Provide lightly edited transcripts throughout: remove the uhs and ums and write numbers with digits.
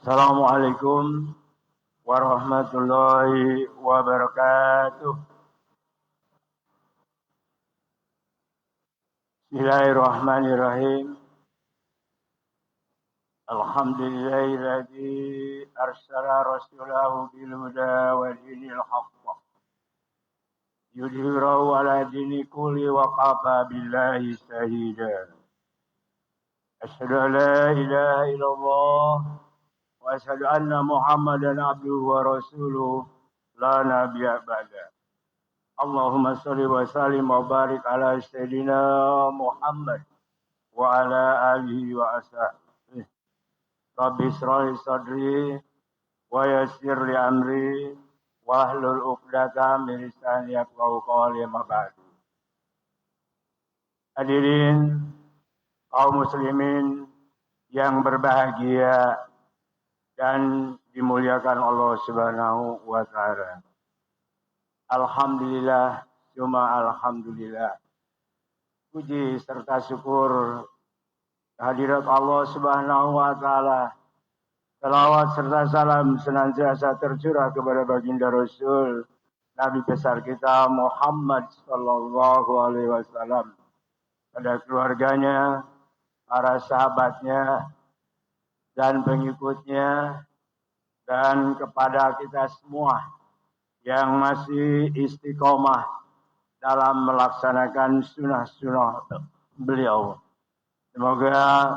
Assalamualaikum warahmatullahi wabarakatuh. Bismillahirrahmanirrahim. Alhamdulillahilladzi arsala rasulahu bil huda wa dinil haqq. Yudhhirahu ala dini kulli wa kafa billahi shahida. Asyhadu an la ilaha illallah wa asyhadu anna Muhammadan abduhu wa rasuluh la nabiyya ba'da. Allahumma shalli wa sallim wa barik ala sayyidina Muhammad wa ala alihi wa ashabihi. Rabbi shrah li sadri wa yassir li amri wahlul 'uqdatam min lisani yafqahu qawli ma ba'du. Hadirin kaum muslimin yang berbahagia dan dimuliakan Allah Subhanahu wa taala. Alhamdulillah, cuma alhamdulillah. Puji serta syukur kehadirat Allah Subhanahu wa taala. Salawat serta salam senantiasa tercurah kepada baginda Rasul Nabi besar kita Muhammad sallallahu alaihi wasallam, pada keluarganya, para sahabatnya dan pengikutnya, dan kepada kita semua yang masih istiqomah dalam melaksanakan sunnah-sunnah beliau. Semoga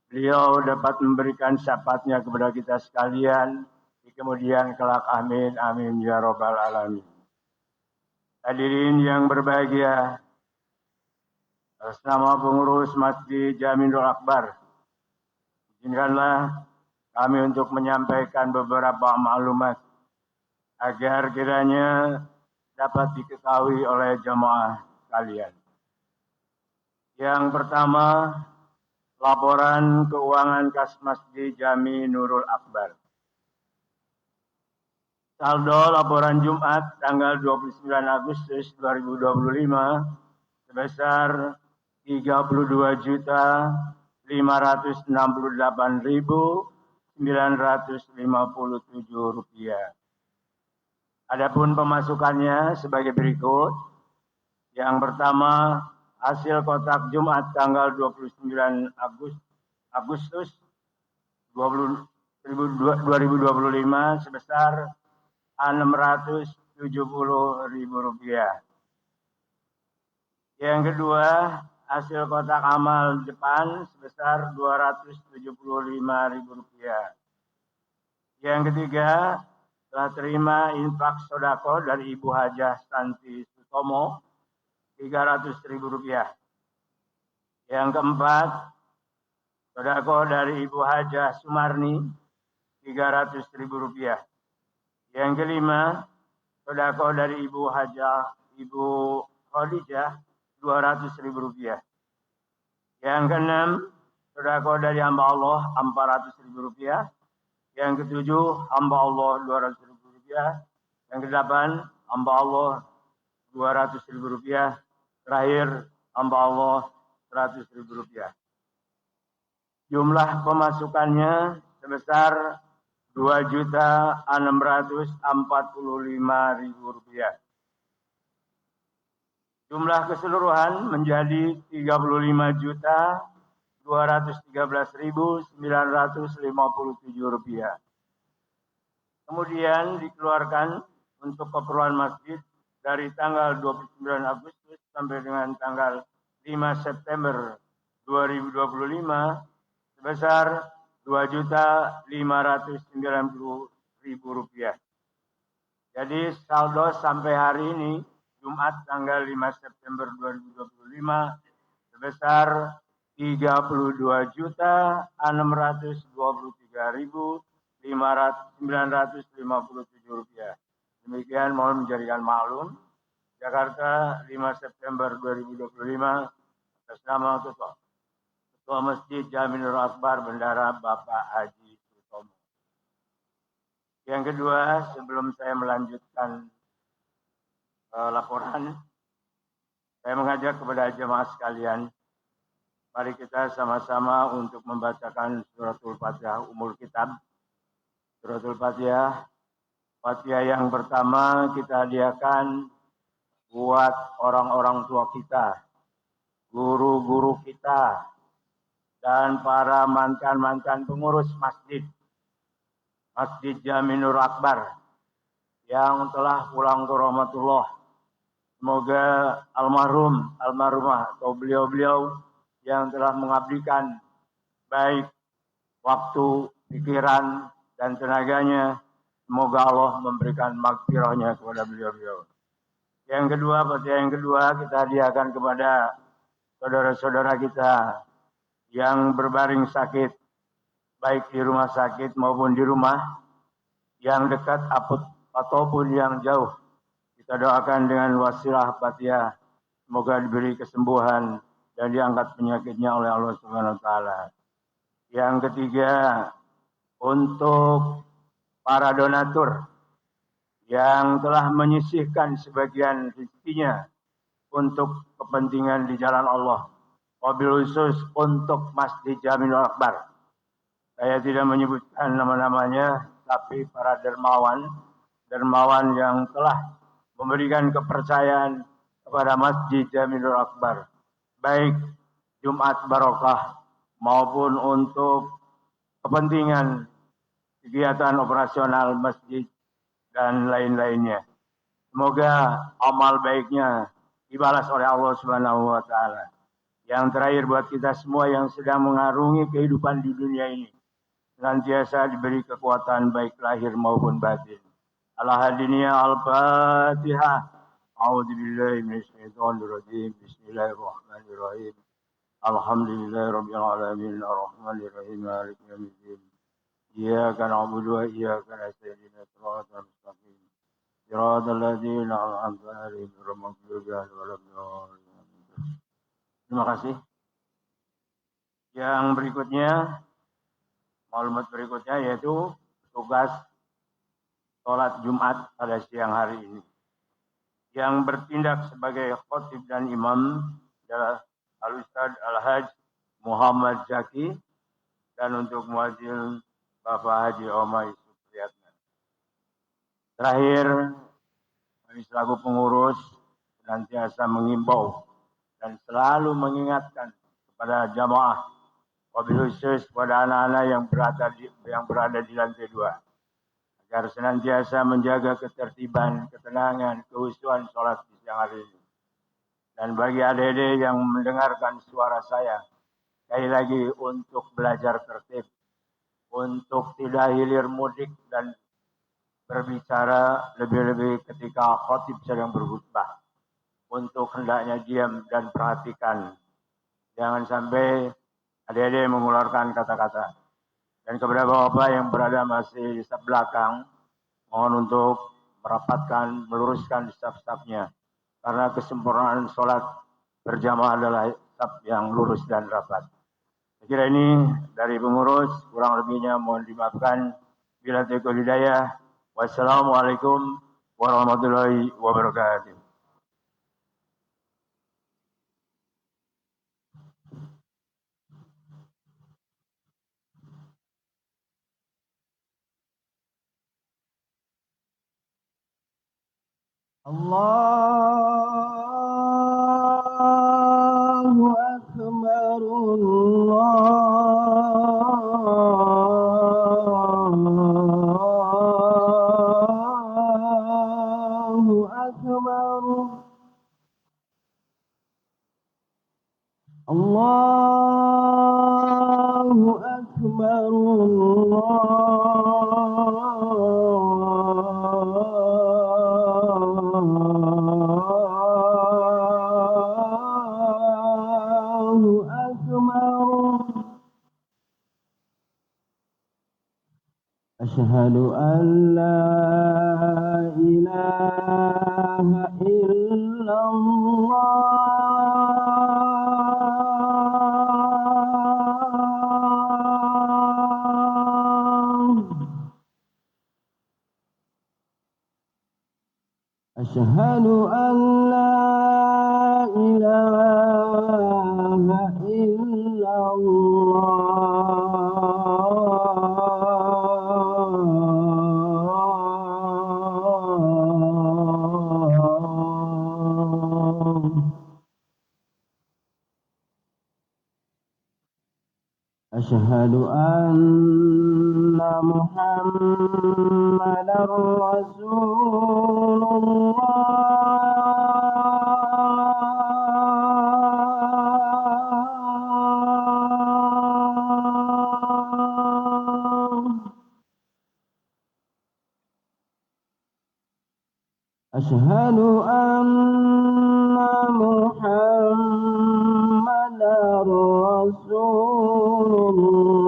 beliau dapat memberikan syafaatnya kepada kita sekalian di kemudian kelak. Amin, amin, ya robbal alamin. Hadirin yang berbahagia, atas nama pengurus Masjid Jami Nurul Akbar, izinkanlah kami untuk menyampaikan beberapa maklumat agar kiranya dapat diketahui oleh jemaah sekalian. Yang pertama, laporan keuangan kas Masjid Jami Nurul Akbar. Saldo laporan Jumat tanggal 29 Agustus 2025 sebesar 32.568.957 rupiah. Adapun pemasukannya sebagai berikut. Yang pertama, hasil kotak Jumat tanggal 29 Agustus 2025 sebesar Rp670.000. Yang kedua, hasil kotak amal depan sebesar Rp275.000. Yang ketiga, telah terima infak sodako dari Ibu Hajah Santi Sutomo Rp300.000. Yang keempat, sodako dari Ibu Hajah Sumarni Rp300.000. Yang kelima, sodako dari Ibu Khadijah Rp200.000. Yang keenam, sodako dari hamba Allah Rp400.000. Yang ketujuh, hamba Allah Rp200.000. Yang kedelapan, hamba Allah Rp200.000. Terakhir, hamba Allah Rp100.000. Jumlah pemasukannya sebesar Rp2.645.000. Jumlah keseluruhan menjadi Rp35.213.957. Kemudian dikeluarkan untuk keperluan masjid dari tanggal 29 Agustus sampai dengan tanggal 5 September 2025 sebesar Rp2.590.000. Jadi saldo sampai hari ini Jumat tanggal 5 September 2025 sebesar Rp3.623.957. Demikian mohon menjadikan maklum. Jakarta 5 September 2025 atas nama Ketua Masjid Jami Nurul Akbar Bendara Bapak Haji Sutomo. Yang kedua, sebelum saya melanjutkan laporan, saya mengajak kepada jemaah sekalian, mari kita sama-sama untuk membacakan suratul Fatihah Ummul Kitab Suratul Fatihah. Fatihah yang pertama kita hadiahkan buat orang-orang tua kita, guru-guru kita, dan para mantan-mantan pengurus masjid, Masjid Jaminur Akbar, yang telah pulang ke rahmatullah. Semoga almarhumah atau beliau-beliau yang telah mengabdikan baik waktu, pikiran, dan tenaganya, semoga Allah memberikan maghfirahnya kepada beliau-beliau. Yang kedua kita hadiahkan kepada saudara-saudara kita yang berbaring sakit, baik di rumah sakit maupun di rumah, yang dekat ataupun yang jauh. Kita doakan dengan wasilah Fatihah, semoga diberi kesembuhan dan diangkat penyakitnya oleh Allah Subhanahu wa taala. Yang ketiga, untuk para donatur yang telah menyisihkan sebagian rezekinya untuk kepentingan di jalan Allah, wabil khusus untuk Masjid Jaminul Akbar. Saya tidak menyebutkan nama-namanya, tapi para dermawan yang telah memberikan kepercayaan kepada Masjid Jaminul Akbar, baik Jumat Barokah maupun untuk kepentingan kegiatan operasional masjid dan lain-lainnya. Semoga amal baiknya dibalas oleh Allah Subhanahu wa taala. Yang terakhir buat kita semua yang sedang mengarungi kehidupan di dunia ini, senantiasa diberi kekuatan baik lahir maupun batin. Al-Hadiniyah Al-Fatihah. A'udzubillahi minasyaitonirrajim. Bismillahirrahmanirrahim. Alhamdulillahirabbil alamin arrahmanirrahim maliki yaumiddin. Iyyaka na'budu wa iyyaka nasta'in ihdinas siratal mustaqim. Siratal ladzina an'amta 'alaihim ghairil maghdubi 'alaihim waladdallin. Terima kasih. Yang berikutnya, maklumat berikutnya yaitu tugas sholat Jumat pada siang hari ini. Yang bertindak sebagai khotib dan imam adalah Al-Ustaz Al-Hajj Muhammad Zaki, dan untuk muadzin Bapak Haji Omay Supriyatna. Terakhir, kami selaku pengurus senantiasa mengimbau dan selalu mengingatkan kepada jamaah, wabil khusus pada anak-anak yang berada di lantai 2, agar senantiasa menjaga ketertiban, ketenangan, kehusuan sholat di siang hari ini. Dan bagi adik-adik yang mendengarkan suara saya, sekali lagi untuk belajar tertib, untuk tidak hilir mudik dan berbicara lebih-lebih ketika khotib sedang berkhutbah, untuk hendaknya diam dan perhatikan. Jangan sampai adik-adik mengeluarkan kata-kata. Dan kepada bapak-bapak yang berada masih di staf belakang, mohon untuk merapatkan, meluruskan staf-stafnya. Karena kesempurnaan sholat berjamaah adalah staf yang lurus dan rapat. Saya kira ini dari pengurus, kurang lebihnya mohon dimaafkan. Bila taufiq hidayah. Wassalamualaikum warahmatullahi wabarakatuh. Allahu Akbar, Allahu Akbar, Allahu Akbar, Allahu Akbar. Asyhadu an la ilaha illallah. Asyhadu an la ilaha illallah. أشهد أن محمدا رسول الله. أشهد أن محمدا رسول الله.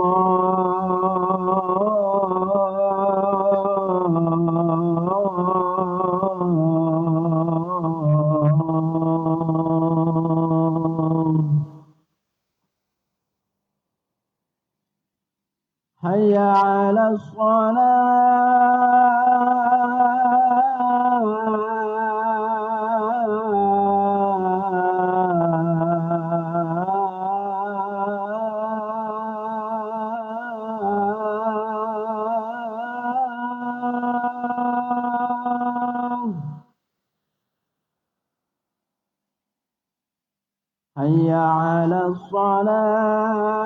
حي على الصلاة. حي على الصلاة.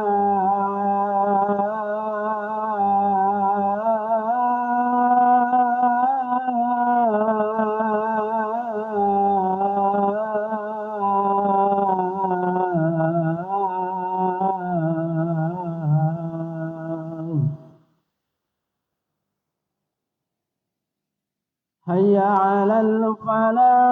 حي على الفلاح.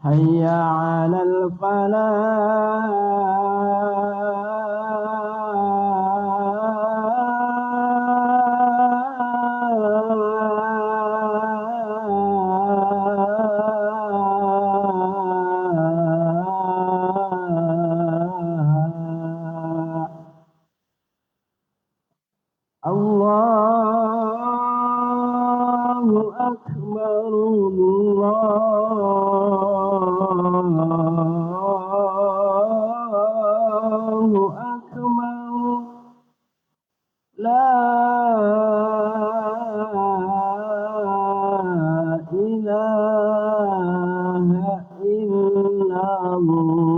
حي على الفلاح. الله أكبر الله أكبر. لا إله إلا الله.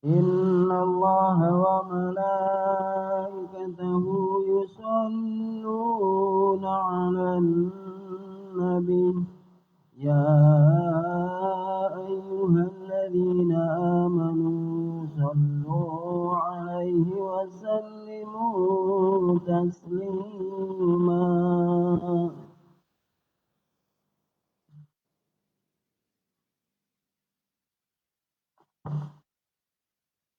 إن الله وملائكته يصلون على النبي يا أيها الذين آمنوا صلوا عليه وسلموا تسليما.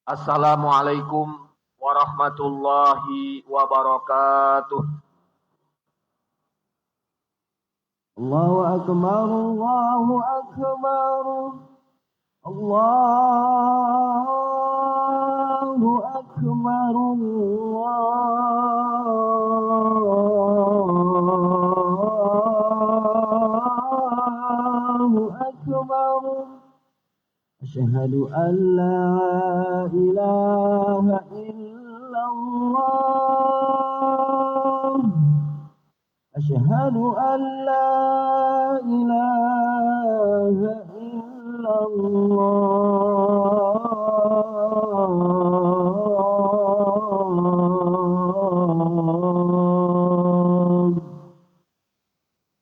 Assalamualaikum warahmatullahi wabarakatuh. Allahu akbar, Allahu akbar, Allahu akbar, Allahu akbar. Asyhadu an la ilaha illallah. Asyhadu an la ilaha illallah.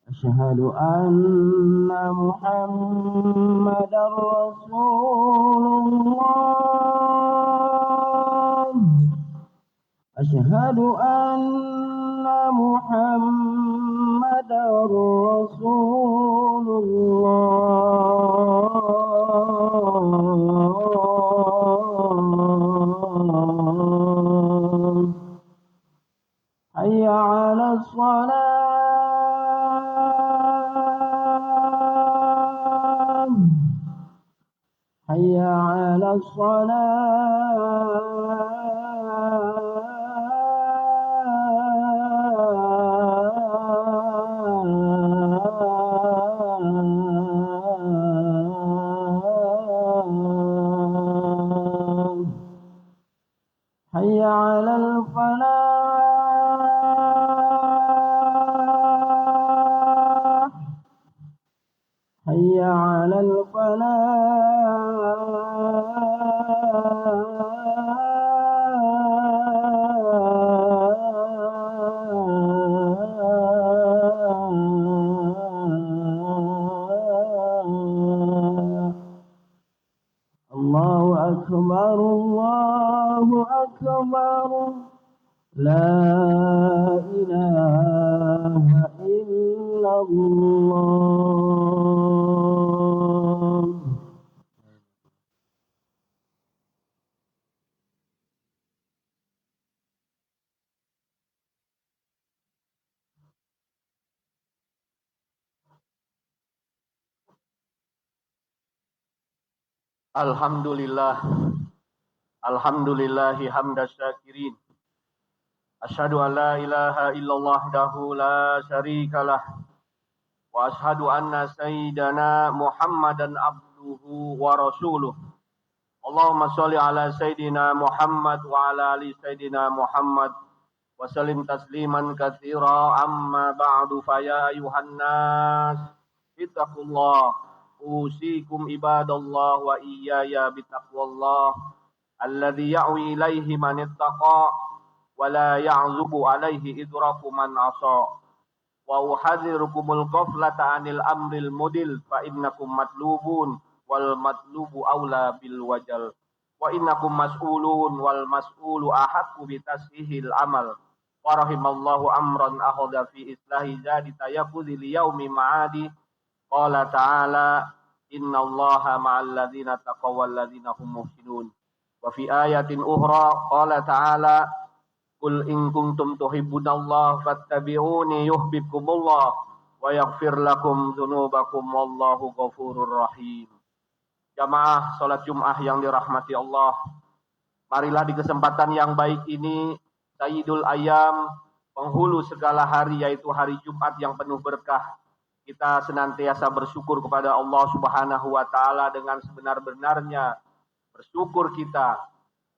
Asyhadu anna Muhammadar Rasulullah. Asyhadu anna Muhammadar Rasulullah. Hayya 'alas shalah. حي على الصلاة. حي على الفلاح. حي على Allahu akbar, Allahu akbar. La ilaha illallah. Alhamdulillah. Alhamdulillahi hamda syakirin. Asyhadu an la ilaha illallah wahdahu la syarikalah. Wa asyhadu anna sayyidana Muhammadan abduhu wa rasuluh. Allahumma sholli ala sayyidina Muhammad wa ala ali sayyidina Muhammad wa sallim tasliman katsira amma ba'du fa ya ayuhan nas ittaqullah usikum ibadallah wa iyaya bitaqwallah alladzi ya'wi ilaihi man ittaqa wa la ya'zubu alaihi idraku man asa wa uhadhirukumul ghaflata 'anil amril mudil fa innakum matlubun wal matlubu aula bil wajal wa innakum mas'ulun wal mas'ulu ahaqqu bi tasihil amal wa rahimallahu amran akhadha fi islahi jadi tayaqqudhi li yaumi ma'adi qala ta'ala innallaha ma'al ladzina taqaw wal ladzina hum muhsinun wa fi ayatin ukhra qala ta'ala Qul in kuntum tuhibbunallaha fattabi'uni yuhibbukumullah wa yaghfir lakum dzunubakum wallahu ghafurur rahim. Jamaah salat Jumat yang dirahmati Allah. Marilah di kesempatan yang baik ini Sayyidul Ayyam, penghulu segala hari yaitu hari Jumat yang penuh berkah. Kita senantiasa bersyukur kepada Allah Subhanahu wa taala dengan sebenar-benarnya. Bersyukur kita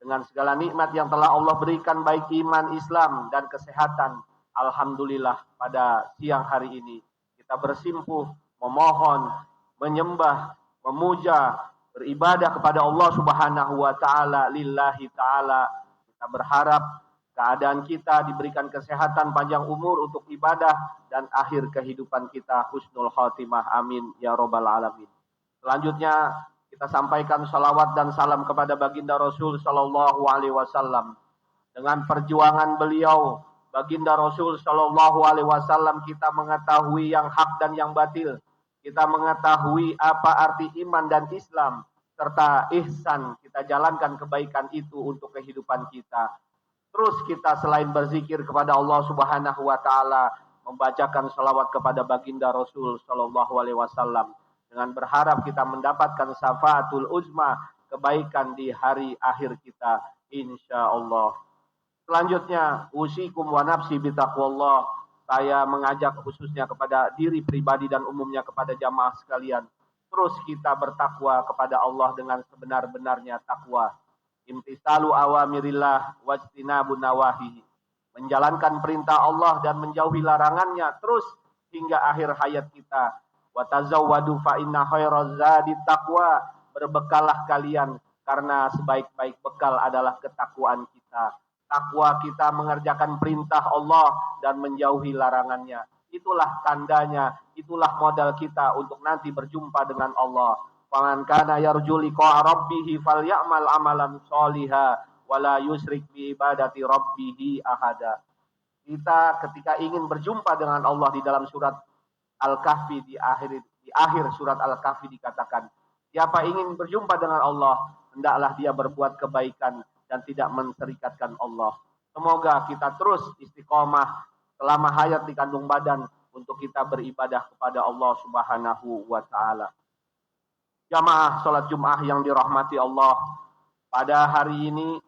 dengan segala nikmat yang telah Allah berikan baik iman, Islam, dan kesehatan. Alhamdulillah pada siang hari ini kita bersimpuh, memohon, menyembah, memuja, beribadah kepada Allah Subhanahu wa taala lillahi taala. Kita berharap keadaan kita diberikan kesehatan panjang umur untuk ibadah dan akhir kehidupan kita husnul khotimah. Amin ya rabbal alamin. Selanjutnya kita sampaikan salawat dan salam kepada baginda Rasul sallallahu alaihi wasallam. Dengan perjuangan beliau, baginda Rasul sallallahu alaihi wasallam, kita mengetahui yang hak dan yang batil. Kita mengetahui apa arti iman dan Islam serta ihsan. Kita jalankan kebaikan itu untuk kehidupan kita. Terus kita selain berzikir kepada Allah Subhanahu wa taala, membacakan salawat kepada baginda Rasul sallallahu alaihi wasallam dengan berharap kita mendapatkan syafaatul uzma, kebaikan di hari akhir kita insyaallah. Selanjutnya, usikum wa nafsi bitaqwallah. Saya mengajak khususnya kepada diri pribadi dan umumnya kepada jamaah sekalian. Terus kita bertakwa kepada Allah dengan sebenar-benarnya takwa. Imtisalu awamirillah wajtinabun nawahi. Menjalankan perintah Allah dan menjauhi larangannya terus hingga akhir hayat kita. Wa tazawwadu fa inna khairaz zadi taqwa. Berbekallah kalian karena sebaik-baik bekal adalah ketakwaan kita. Takwa kita mengerjakan perintah Allah dan menjauhi larangannya. Itulah tandanya, itulah modal kita untuk nanti berjumpa dengan Allah. Faman kana yarju liqa'a rabbih falyamal amalan sholiha wala yusyrik bi ibadati rabbih ahada. Kita ketika ingin berjumpa dengan Allah di dalam surat Al-Kahfi di akhir surat Al-Kahfi dikatakan, siapa ingin berjumpa dengan Allah, hendaklah dia berbuat kebaikan dan tidak menserikatkan Allah. Semoga kita terus istiqomah selama hayat di kandung badan untuk kita beribadah kepada Allah Subhanahu wa taala. Jamaah salat Jumat yang dirahmati Allah, pada hari ini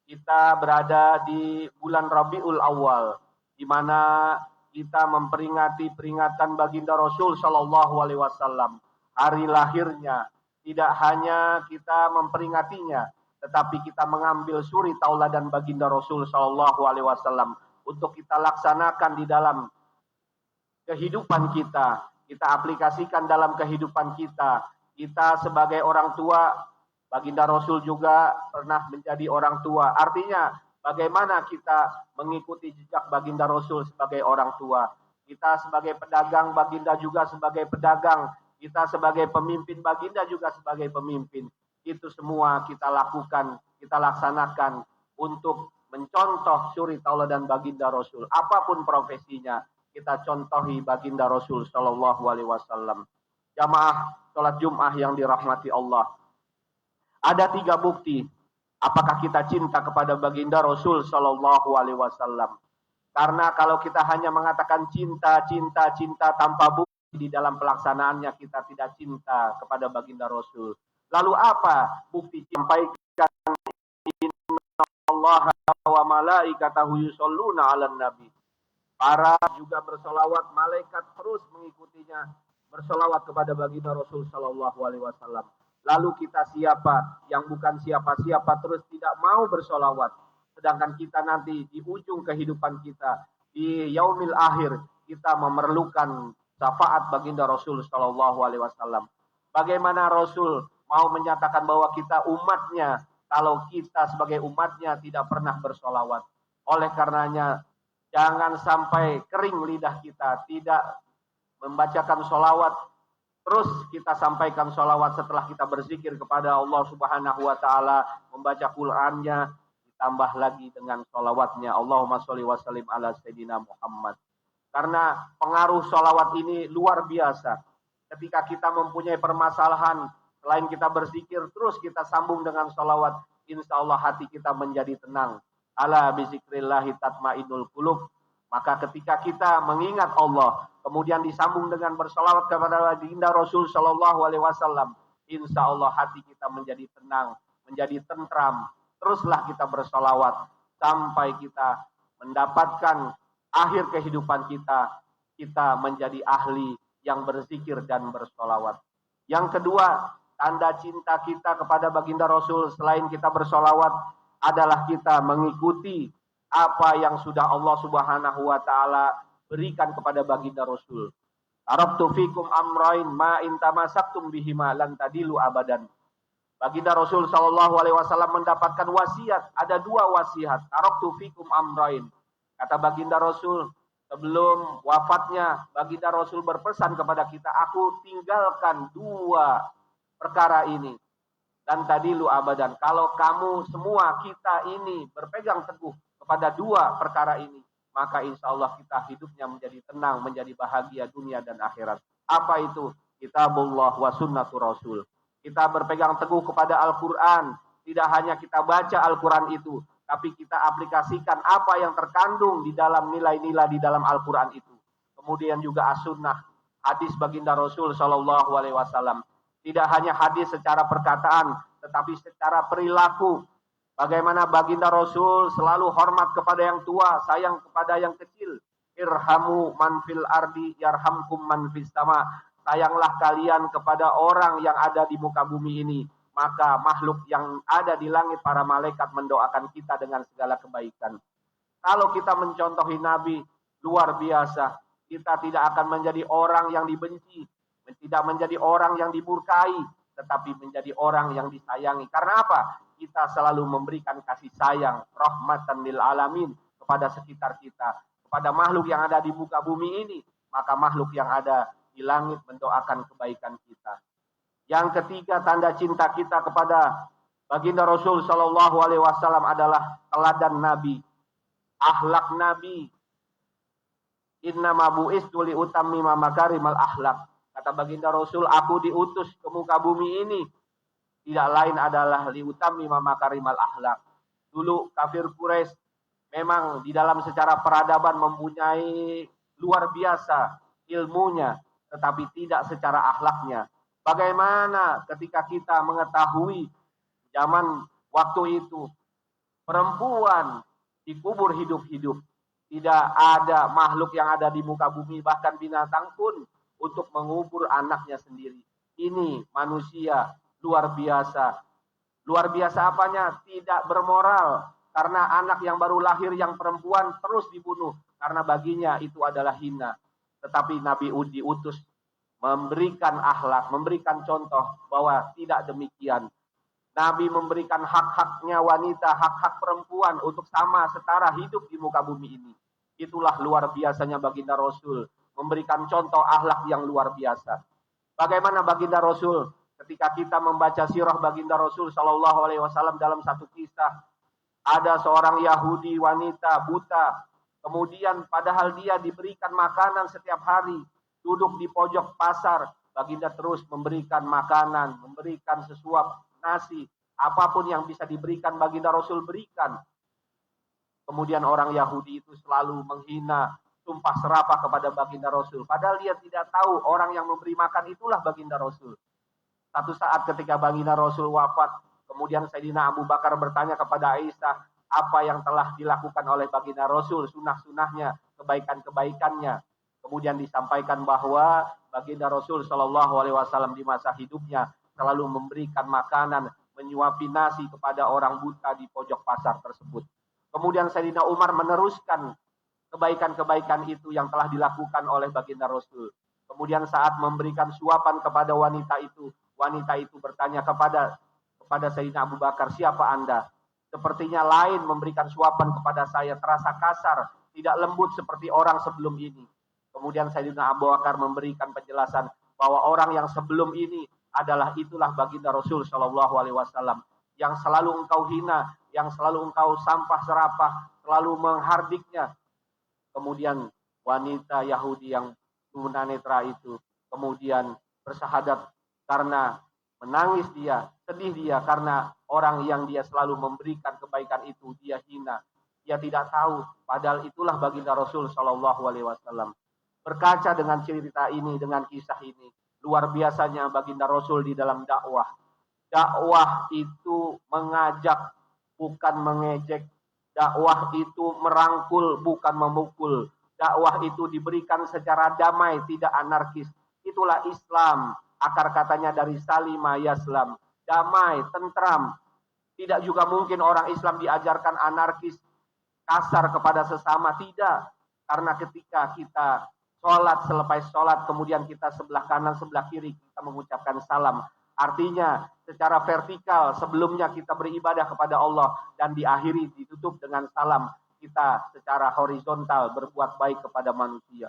kita berada di bulan Rabiul Awal, di mana kita memperingati peringatan baginda Rasul sallallahu alaihi wasallam, hari lahirnya. Tidak hanya kita memperingatinya, tetapi kita mengambil suri tauladan baginda Rasul sallallahu alaihi wasallam untuk kita laksanakan di dalam kehidupan kita. Kita aplikasikan dalam kehidupan kita. Kita sebagai orang tua, baginda Rasul juga pernah menjadi orang tua. Artinya bagaimana kita mengikuti jejak baginda Rasul sebagai orang tua. Kita sebagai pedagang, baginda juga sebagai pedagang. Kita sebagai pemimpin, baginda juga sebagai pemimpin. Itu semua kita lakukan, kita laksanakan untuk mencontoh suri tauladan baginda Rasul. Apapun profesinya, kita contohi baginda Rasul sallallahu alaihi wasallam. Jamaah salat Jumat yang dirahmati Allah. Ada 3 bukti apakah kita cinta kepada baginda Rasul sallallahu alaihi wasallam. Karena kalau kita hanya mengatakan cinta tanpa bukti di dalam pelaksanaannya, kita tidak cinta kepada baginda Rasul. Lalu apa bukti? Sampaikan Allah wa malaikatahu yusholluna 'alan nabi. Para juga bersolawat, malaikat terus mengikutinya, bersolawat kepada baginda Rasul sallallahu alaihi wasallam. Lalu kita siapa yang bukan siapa-siapa terus tidak mau bersolawat, sedangkan kita nanti di ujung kehidupan kita di yaumil akhir kita memerlukan syafaat baginda Rasul sallallahu alaihi wasallam. Bagaimana Rasul mau menyatakan bahwa kita umatnya kalau kita sebagai umatnya tidak pernah bersolawat? Oleh karenanya jangan sampai kering lidah kita tidak membacakan solawat. Terus kita sampaikan solawat setelah kita berzikir kepada Allah Subhanahu wa taala, membaca Qur'annya, ditambah lagi dengan solawatnya. Allahumma sholli wa sallim ala sayyidina Muhammad. Karena pengaruh solawat ini luar biasa. Ketika kita mempunyai permasalahan, selain kita berzikir, terus kita sambung dengan solawat, insya Allah hati kita menjadi tenang. Ala bizikrillahi tatmainnul qulub. Maka ketika kita mengingat Allah, kemudian disambung dengan bersolawat kepada baginda Rasul sallallahu alaihi wasallam, insya Allah hati kita menjadi tenang, menjadi tentram. Teruslah kita bersolawat sampai kita mendapatkan akhir kehidupan kita, kita menjadi ahli yang berzikir dan bersolawat. Yang kedua, tanda cinta kita kepada baginda Rasul selain kita bersolawat adalah kita mengikuti apa yang sudah Allah Subhanahu wa taala berikan kepada baginda Rasul. Taraktu fikum amrain ma in tamassaktum bihima lan tadilu abadan. Baginda Rasul Shallallahu Alaihi Wasallam mendapatkan wasiat. Ada 2 wasiat. Taraktu fikum amrain. Kata Baginda Rasul, sebelum wafatnya, Baginda Rasul berpesan kepada kita, aku tinggalkan 2 perkara ini. Dan tadi lu abadan. Kalau kamu semua kita ini berpegang teguh kepada 2 perkara ini, maka insya Allah kita hidupnya menjadi tenang, menjadi bahagia dunia dan akhirat. Apa itu? Kitabullah wa sunnatu Rasul. Kita berpegang teguh kepada Al-Quran. Tidak hanya kita baca Al-Quran itu, tapi kita aplikasikan apa yang terkandung di dalam nilai-nilai di dalam Al-Quran itu. Kemudian juga as-sunnah, hadis baginda Rasul Shallallahu Alaihi Wasallam. Tidak hanya hadis secara perkataan, tetapi secara perilaku. Bagaimana baginda Rasul selalu hormat kepada yang tua, sayang kepada yang kecil. Irhamu man fil ardi yarhamkum man fis sama. Sayanglah kalian kepada orang yang ada di muka bumi ini, maka makhluk yang ada di langit, para malaikat mendoakan kita dengan segala kebaikan. Kalau kita mencontohi Nabi, luar biasa. Kita tidak akan menjadi orang yang dibenci, tidak menjadi orang yang dimurkai, tetapi menjadi orang yang disayangi. Karena apa? Kita selalu memberikan kasih sayang, rahmatan lil alamin kepada sekitar kita, kepada makhluk yang ada di muka bumi ini, maka makhluk yang ada di langit mendoakan kebaikan kita. Yang ketiga, tanda cinta kita kepada baginda Rasul Shallallahu Alaihi Wasallam adalah teladan Nabi, akhlak Nabi. Innama bu'istu li utammima makarimal akhlak. Kata baginda Rasul, aku diutus ke muka bumi ini tidak lain adalah li utammima makarimal akhlak. Dulu kafir Quraisy memang di dalam secara peradaban mempunyai luar biasa ilmunya, tetapi tidak secara akhlaknya. Bagaimana ketika kita mengetahui zaman waktu itu perempuan dikubur hidup-hidup, tidak ada makhluk yang ada di muka bumi, bahkan binatang pun untuk mengubur anaknya sendiri. Ini manusia luar biasa. Luar biasa apanya? Tidak bermoral, karena anak yang baru lahir yang perempuan terus dibunuh, karena baginya itu adalah hina. Tetapi Nabi diutus memberikan akhlak, memberikan contoh bahwa tidak demikian. Nabi memberikan hak-haknya wanita, hak-hak perempuan untuk sama setara hidup di muka bumi ini. Itulah luar biasanya baginda Rasul, memberikan contoh akhlak yang luar biasa. Bagaimana baginda Rasul ketika kita membaca sirah baginda Rasul Shallallahu Alaihi Wasallam dalam satu kisah, ada seorang Yahudi wanita buta. Kemudian padahal dia diberikan makanan setiap hari, duduk di pojok pasar, baginda terus memberikan makanan, memberikan sesuap nasi, apapun yang bisa diberikan baginda Rasul berikan. Kemudian orang Yahudi itu selalu menghina, sumpah serapah kepada baginda Rasul. Padahal dia tidak tahu orang yang memberi makan itulah baginda Rasul. Satu saat ketika baginda Rasul wafat, kemudian Sayyidina Abu Bakar bertanya kepada Aisyah, apa yang telah dilakukan oleh baginda Rasul, sunah-sunahnya, kebaikan-kebaikannya. Kemudian disampaikan bahwa baginda Rasul Shallallahu Alaihi Wasallam di masa hidupnya selalu memberikan makanan, menyuapi nasi kepada orang buta di pojok pasar tersebut. Kemudian Sayyidina Umar meneruskan kebaikan-kebaikan itu yang telah dilakukan oleh baginda Rasul. Kemudian saat memberikan suapan kepada wanita itu bertanya kepada Sayyidina Abu Bakar, siapa Anda? Sepertinya lain memberikan suapan kepada saya, terasa kasar, tidak lembut seperti orang sebelum ini. Kemudian Sayyidina Abu Bakar memberikan penjelasan bahwa orang yang sebelum ini itulah baginda Rasul Shallallahu Alaihi Wasallam yang selalu engkau hina, yang selalu engkau sampah serapah, selalu menghardiknya. Kemudian wanita Yahudi yang tunanetra itu kemudian bersahadat karena menangis dia, sedih dia karena orang yang dia selalu memberikan kebaikan itu dia hina. Dia tidak tahu, padahal itulah baginda Rasul Shallallahu Alaihi Wasallam. Berkaca dengan cerita ini, dengan kisah ini, luar biasanya baginda Rasul di dalam dakwah. Dakwah itu mengajak, bukan mengejek. Dakwah itu merangkul, bukan memukul. Dakwah itu diberikan secara damai, tidak anarkis. Itulah Islam. Akar katanya dari salima yaslam. Damai, tentram. Tidak juga mungkin orang Islam diajarkan anarkis, kasar kepada sesama. Tidak. Karena ketika kita sholat, selepas sholat, kemudian kita sebelah kanan, sebelah kiri, kita mengucapkan salam. Artinya secara vertikal sebelumnya kita beribadah kepada Allah dan diakhiri ditutup dengan salam kita secara horizontal berbuat baik kepada manusia.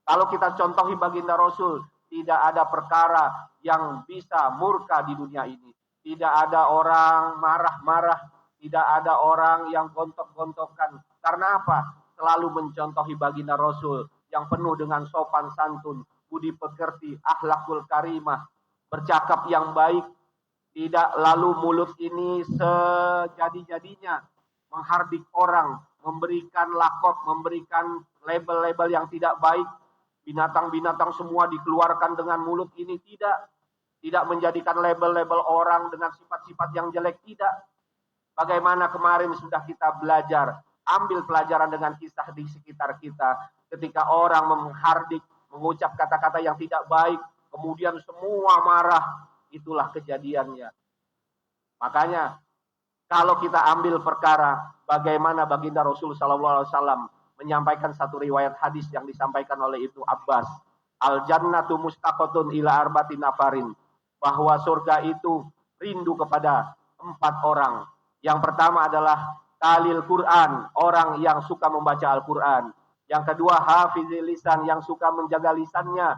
Kalau kita contohi baginda Rasul, tidak ada perkara yang bisa murka di dunia ini. Tidak ada orang marah-marah, tidak ada orang yang gontok-gontokan. Karena apa? Selalu mencontohi baginda Rasul yang penuh dengan sopan santun, budi pekerti, akhlakul karimah, bercakap yang baik. Tidak lalu mulut ini sejadi-jadinya menghardik orang, memberikan lakop, memberikan label-label yang tidak baik. Binatang-binatang semua dikeluarkan dengan mulut ini, tidak menjadikan label-label orang dengan sifat-sifat yang jelek, tidak. Bagaimana kemarin sudah kita belajar, ambil pelajaran dengan kisah di sekitar kita, ketika orang menghardik, mengucap kata-kata yang tidak baik, kemudian semua marah, itulah kejadiannya. Makanya kalau kita ambil perkara bagaimana baginda Rasul SAW menyampaikan satu riwayat hadis yang disampaikan oleh Ibnu Abbas, al-jannatu mustaqatun ila arba'ati nafarin, bahwa surga itu rindu kepada 4 orang. Yang pertama adalah talil Quran, orang yang suka membaca Al-Quran. Yang kedua hafizil lisan, yang suka menjaga lisannya,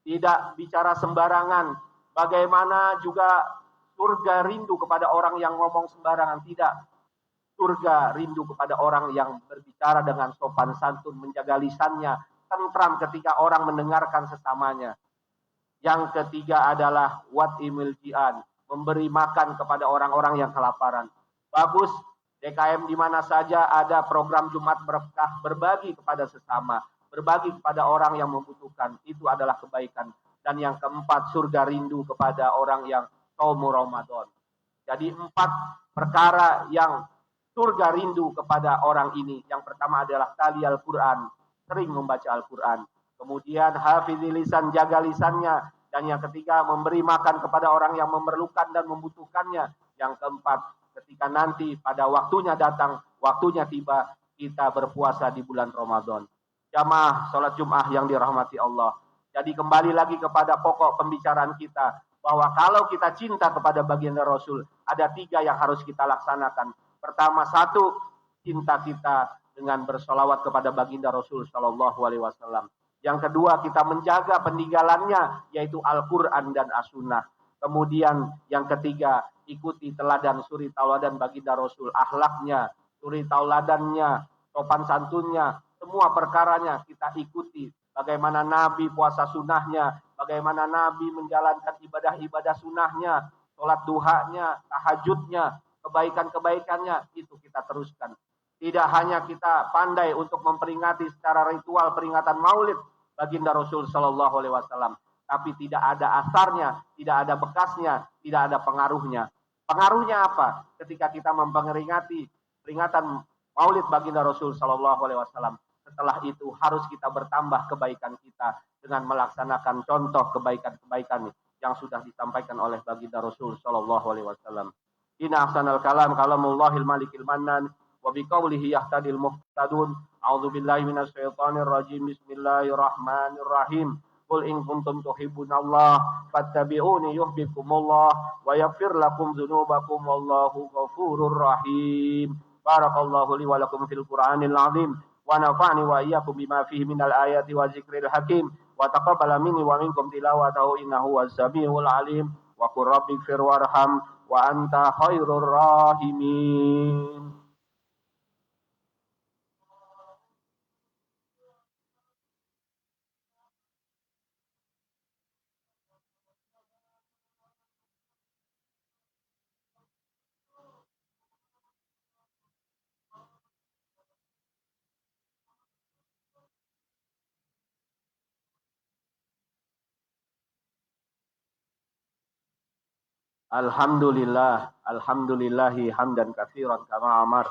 tidak bicara sembarangan. Bagaimana juga surga rindu kepada orang yang ngomong sembarangan, tidak. Surga rindu kepada orang yang berbicara dengan sopan santun, menjaga lisannya, tentram ketika orang mendengarkan sesamanya. Yang ketiga adalah watimil jian, memberi makan kepada orang-orang yang kelaparan. Bagus, DKM di mana saja ada program Jumat Berkah, berbagi kepada sesama, berbagi kepada orang yang membutuhkan, itu adalah kebaikan. Dan yang keempat, surga rindu kepada orang yang Shaumu Ramadan. Jadi 4 perkara yang surga rindu kepada orang ini. Yang pertama adalah tali Al-Quran, sering membaca Al-Quran. Kemudian hafizil lisan, jaga lisannya. Dan yang ketiga, memberi makan kepada orang yang memerlukan dan membutuhkannya. Yang keempat, ketika nanti pada waktunya datang, waktunya tiba, kita berpuasa di bulan Ramadan. Jamaah sholat Jum'ah yang dirahmati Allah. Jadi kembali lagi kepada pokok pembicaraan kita, bahwa kalau kita cinta kepada baginda Rasul, ada 3 yang harus kita laksanakan. Pertama, 1, cinta kita dengan bersolawat kepada baginda Rasul Shallallahu Alaihi Wasallam. Yang kedua, kita menjaga peninggalannya, yaitu Al-Quran dan As-Sunnah. Kemudian yang ketiga, ikuti teladan suri tauladan baginda Rasul, akhlaknya, suri tauladannya, sopan santunnya, semua perkaranya kita ikuti. Bagaimana Nabi puasa sunnahnya, bagaimana Nabi menjalankan ibadah-ibadah sunnahnya, sholat duhanya, tahajudnya, kebaikan-kebaikannya, itu kita teruskan. Tidak hanya kita pandai untuk memperingati secara ritual peringatan maulid baginda Rasul Shallallahu Alaihi Wasallam, tapi tidak ada asarnya, tidak ada bekasnya, tidak ada pengaruhnya. Pengaruhnya apa? Ketika kita memperingati peringatan maulid baginda Rasul Shallallahu Alaihi Wasallam, setelah itu harus kita bertambah kebaikan kita dengan melaksanakan contoh kebaikan-kebaikan yang sudah disampaikan oleh baginda Rasul Shallallahu Alaihi Wasallam. Inna ahsanal kalam kalamullahil malikil mannan wa biqaulihi yahtadil muhtadun. A'udzubillahi minasyaitonir rajim. Bismillahirrahmanirrahim. Qul in kuntum tuhibbunallah fattabi'uni yuhibbukumullah wa yaghfir lakum dzunubakum wallahu ghafurur rahim. Barakallahu li wa lakum fil Qur'anil 'azim wa nafa'ni wa iyyakum bima fihi minal ayati wa dzikril hakim wa taqabbala minni wa minkum tilawatahu innahu was-sami'ul 'alim wa qur rabbighfir warham wa anta khairur rahimin. Alhamdulillahi hamdan katsiran kama amar.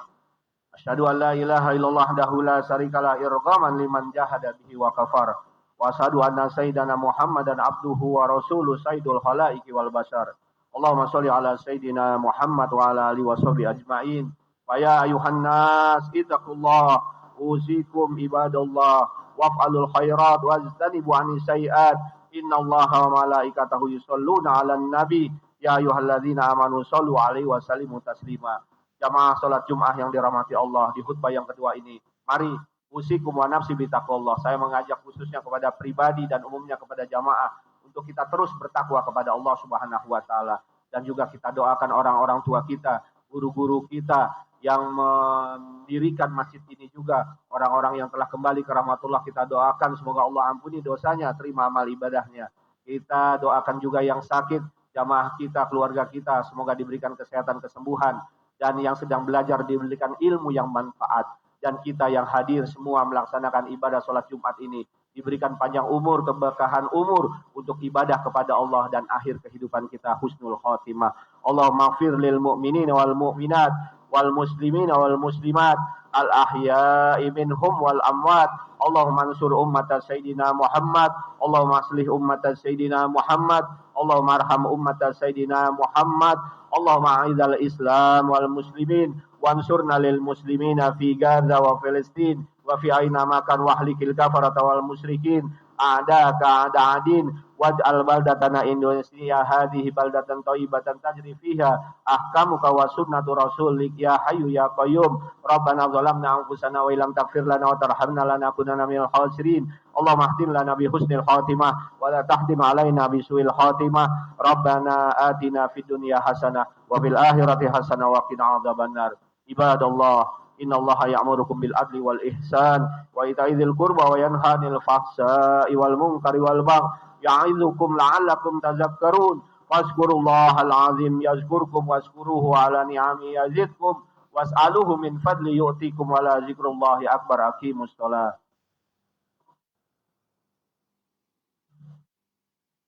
Asyhadu an la ilaha illallah wahdahu la syarikalah irghaman liman jahada bihi wa kafar. Wa asyhadu anna sayyidana Muhammadan abduhu wa rasuluh sayyidul khalaiqi wal bashar. Allahumma shalli ala sayyidina Muhammad wa ala alihi washabihi ajmain. Wa ya ayuhan nas ittaqullah usikum ibadallah waf'alul khairat wajtanibu anis sayyi'at. Innallaha wa malaikatahu yusholluna 'alan nabi Ya ayyuhalladzina amanu shollu alaihi wa sallimu taslima. Jamaah salat Jumat yang dirahmati Allah, di khutbah yang kedua ini, mari usikum wa nafsi bitaqwallah. Saya mengajak khususnya kepada pribadi dan umumnya kepada jamaah untuk kita terus bertakwa kepada Allah Subhanahu wa taala, dan juga kita doakan orang-orang tua kita, guru-guru kita yang mendirikan masjid ini juga, orang-orang yang telah kembali ke rahmatullah, kita doakan semoga Allah ampuni dosanya, terima amal ibadahnya. Kita doakan juga yang sakit, jamaah kita, keluarga kita, semoga diberikan kesehatan, kesembuhan, dan yang sedang belajar diberikan ilmu yang manfaat. Dan kita yang hadir semua melaksanakan ibadah sholat Jumat ini diberikan panjang umur, keberkahan umur untuk ibadah kepada Allah, dan akhir kehidupan kita husnul khotimah. Allahumma ighfir lil mu'minin wal mu'minat wal muslimin wal muslimat al ahya'i minhum wal amwat. Allahumma ansur ummat Sayyidina Muhammad. Allahumma aslih ummat Sayyidina Muhammad. Allahumma arham ummat Sayyidina Muhammad. Allahumma a'izal Islam wal muslimin wansurna lil muslimina fi Gaza wa Filistin wa fi aina makan wahlikil kafarata wal musyrikin a'daka a'da'adin waj'al baldatana Indonesia hadhihi baldatan thayyibatan tajri fiha ahkamuka wa sunnatu rasulik ya hayyu ya qayyum. Rabbana zalamna anfusana wa illam taghfir lana wa tarhamna lanakunanna minal khasirin. Allahumma ihdim lana bi husnil khatimah wa la tahdim alaina bi su'il khatimah. Rabbana atina fid dunya hasanah wa fil akhirati hasanah wa qina adzabannar. Ibadallah, innallaha ya'murukum bil adli wal ihsan wa ita'i dzil qurba wa yanha 'anil fahsya'i wal munkari wal baghi ya'izukum la'allakum tadhakkarun. Fazkurullahal azim yazkurkum wazkuruhu ala ni'ami yazidkum was'aluhu min fadli yu'tikum wa la zikrullahi akbar. Aqimus shalah.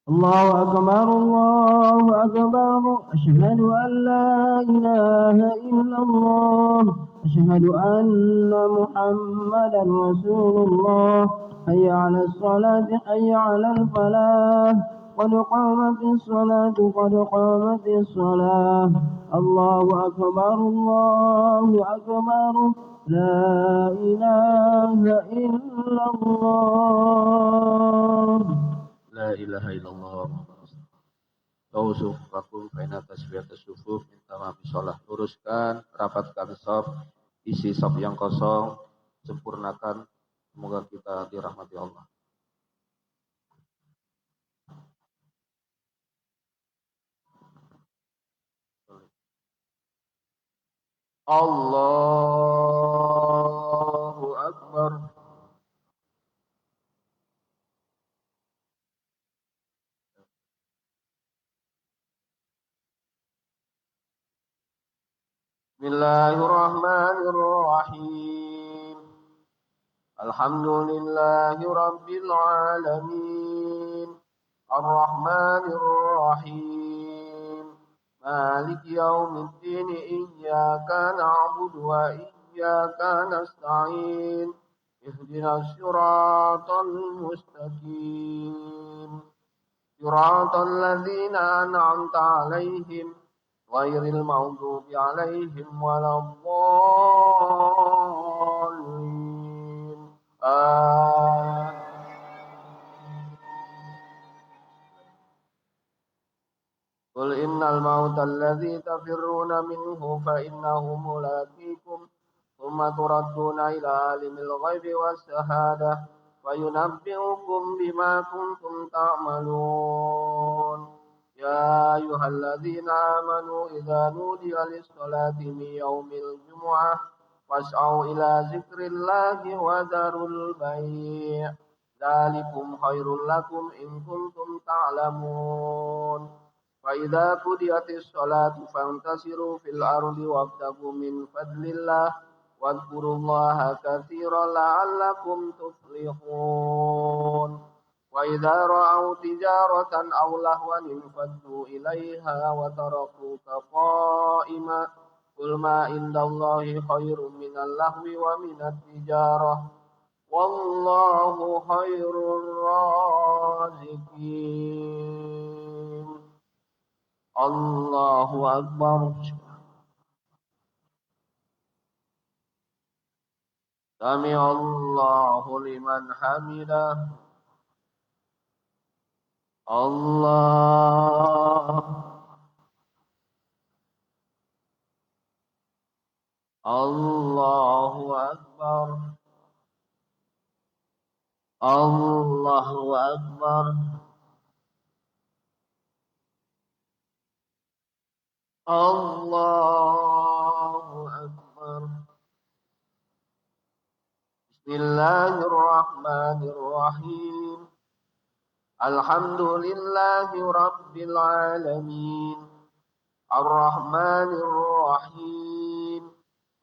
الله أكبر الله أكبر أشهد أن لا إله إلا الله أشهد أن محمدا رسول الله حي على الصلاة حي على الفلاح قد قامت الصلاة قد قامت الصلاة الله أكبر الله أكبر لا إله إلا الله. La ilaha illallah. Tausuf fakum kaina tasbiyat as-sufuf, minta maaf sholat, luruskan, rapatkan shaf, isi shaf yang kosong, sempurnakan, semoga kita dirahmati Allah. Allahu Akbar. Bismillahirrahmanirrahim. Alhamdulillahi rabbil alamin. Ar-Rahmanir-Rahim. Maliki yaumiddin. Iyyaka na'budu wa iyyaka nasta'in. Ihdinas siratal mustaqim. Siratal ladzina an'amta 'alaihim ghairil maghdubi 'alaihim waladdallin. Qul innal mauta alladzi tafirruna minhu fa innahu mulaqikum thumma turadduna ila alimil ghaibi was shahadah wa yunabbi'ukum bima kuntum ta'malun. Ya ayyuhalladzina amanu idza nudiya lis-salati min yaumil jumu'ah fas'au ila dzikrillahi wa dzarul bai'. Dzalikum khairul lakum in kuntum ta'lamun. Fa idza qudiyatis sholatu fantasiru fil ardi wabtaghu min fadlillah wadhkurullaha katsiran la'allakum tuflihun. Wa idza ra'au tijaratan aw lahwan infaddu ilaiha wa tarakuka qa'ima. Qul ma indallahi khairum minal lahwi wa minat tijarah. Wallahu khairur raziqin. Allahu Akbar. Sami Allahu liman hamidah. Allah Allahu Akbar. Allahu Akbar. Allahu Akbar. Bismillahirrahmanirrahim. Alhamdulillahi Rabbil Alamin. Ar-Rahmanir Rahim.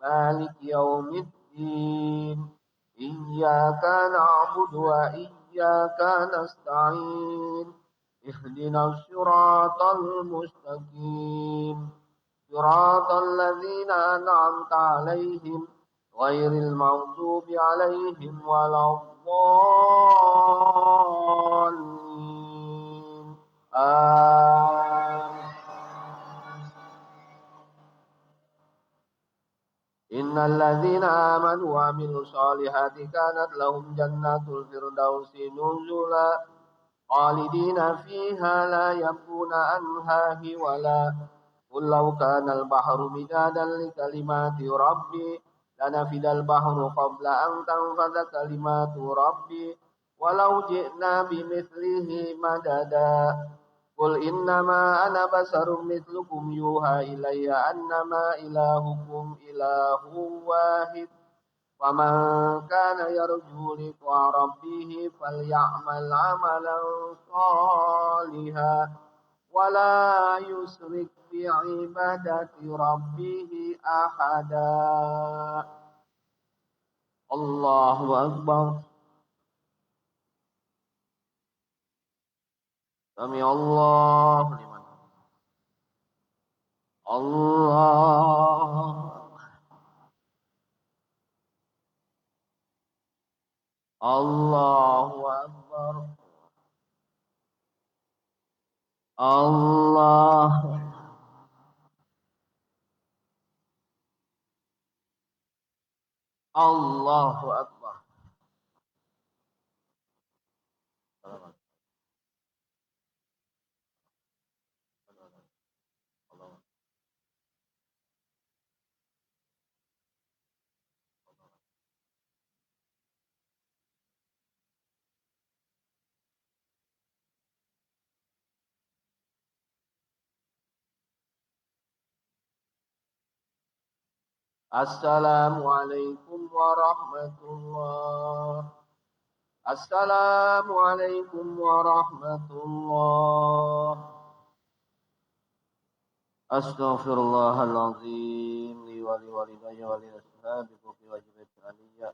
Malik Yawmiddin. Iyyaka na'budu wa iyyaka nasta'in. Ihdinas siratal mustaqim. Siratal ladzina an'amta 'alaihim ghairil maghdubi 'alaihim waladdallin. Amin. Innal ladzina amanu wa 'amilus solihati kanat lahum jannatul firdausi nuzula khalidina fiha la yabghuna anha hiwala. Qul law kana al-bahru midadan li kalimati rabbi lanafidal bahru qabla an tanfada kalimatu rabbi walau ji'na bimithlihi madada. Qul innama ana basarum mithlukum yuha ilayya annama ilahukum ilahu wahid. Faman kana yarju liqa rabbih falyamal amalan shalihan wala yusrik bi'ibadati rabbih ahada. Allahu Akbar. Sami Allahu liman. Allah. Allahu Akbar. Allah. Allahu Akbar. Assalamualaikum warahmatullahi. Assalamualaikum warahmatullahi. Astaghfirullahaladzim li wa li walidayya wa li ashabiku fi wajibati aliyya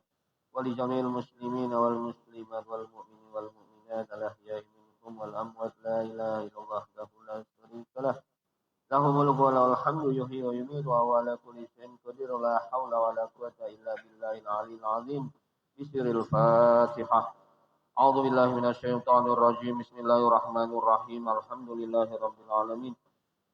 wa li jamil muslimin wal muslimat wal mu'minin wal mu'minat al ahya'i minhum wal amwat la ilaha illallah la syarika lah. Lahu mulku wa lahul hamdu yuhyi wa yumiitu wa huwa ala kulli syai'in qadir la haula wa la quwwata illa billahil aliyyil azim. Bismillahil Fatihah. A'udzu billahi minasyaitonir rajim. Bismillahirrahmanirrahim. Alhamdulillahirabbil alamin.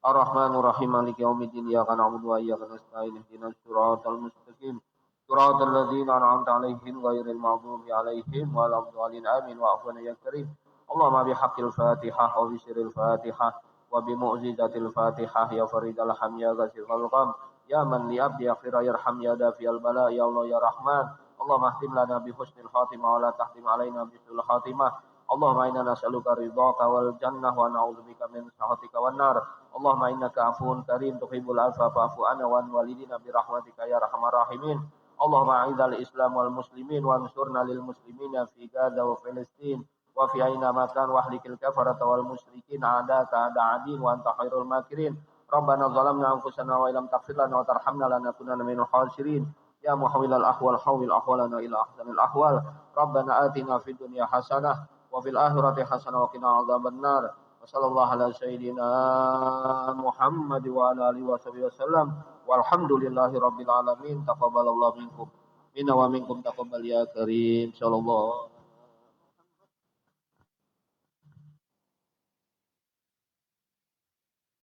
Ar-Rahmanir Rahim. Maliki yaumiddin. Iyyaka na'budu wa iyyaka nasta'in. Ihdinas siratal mustaqim. Siratal ladzina an'amta 'alaihim ghairil maghdubi 'alaihim waladdallin. Amin. Wa afwana ya karim. Allahumma bihaqqil Fatihah wa bi sirril Fatihah wa bi mu'jizatil Fatihah ya faridal hamya ghazil qalqam ya man li abdi akhira yarham ya dafiyal bala ya Allah ya Rahman. Allahumma ahtim lana bi husnil khatimah wa la tahtim alaina bi su'il khatimah. Allahumma inna nas'aluka ridhaka wal jannah wa na'udzubika min sakhatika wan nar. Allahumma innaka afuwun karim tuhibbul afwa fa'fu anna wa an walidina bi rahmatika ya arhamar rahimin. Allahumma a'idzal islam wal muslimin wa ansurna lil muslimina fi Gaza wa Filistin wa fi aina makan wa ahlikil kafarata wal musyrikin a'daka a'da'adin wa anta khairul makirin. Rabbana zalamna anfusana wa illam taghfir lana wa tarhamna lanakunanna minal khasirin. Ya muhawwilal ahwal hawwil ahwalana ila ahsanil ahwal. Rabbana atina fid dunya hasanah wa fil akhirati hasanah wa qina adzabannar. Wa sallallahu ala sayyidina Muhammad wa ala alihi wa sahbihi wasallam. Walhamdulillahi rabbil alamin. Taqabbalallahu minkum minna wa minkum taqabbal ya karim. Insyaallah.